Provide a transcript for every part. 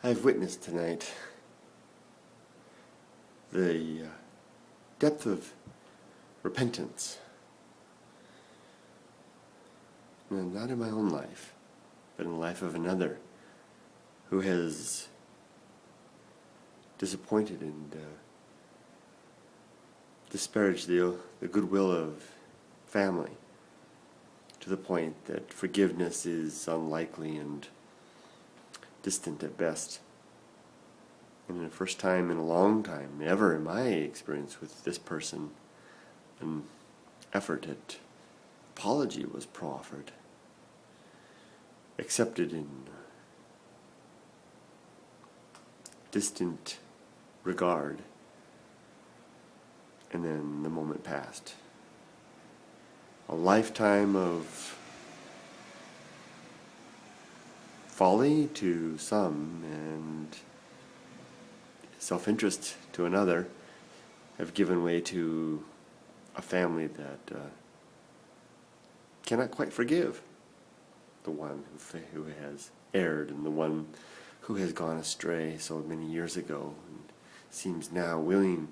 I've witnessed tonight the depth of repentance, and not in my own life, but in the life of another who has disappointed and disparaged the goodwill of family to the point that forgiveness is unlikely and distant at best. And the first time in a long time, ever in my experience with this person, an effort at apology was proffered, accepted in distant regard, and then the moment passed. A lifetime of folly to some and self-interest to another have given way to a family that cannot quite forgive the one who has erred and the one who has gone astray so many years ago and seems now willing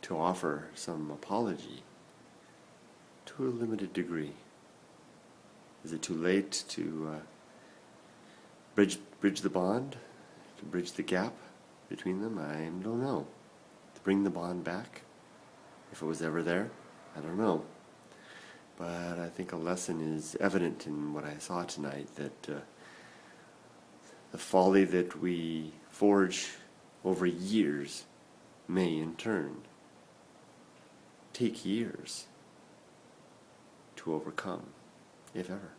to offer some apology to a limited degree. Is it too late to bridge the bond, to bridge the gap between them? I don't know. To bring the bond back, if it was ever there, I don't know. But I think a lesson is evident in what I saw tonight, that the folly that we forge over years may in turn take years to overcome, if ever.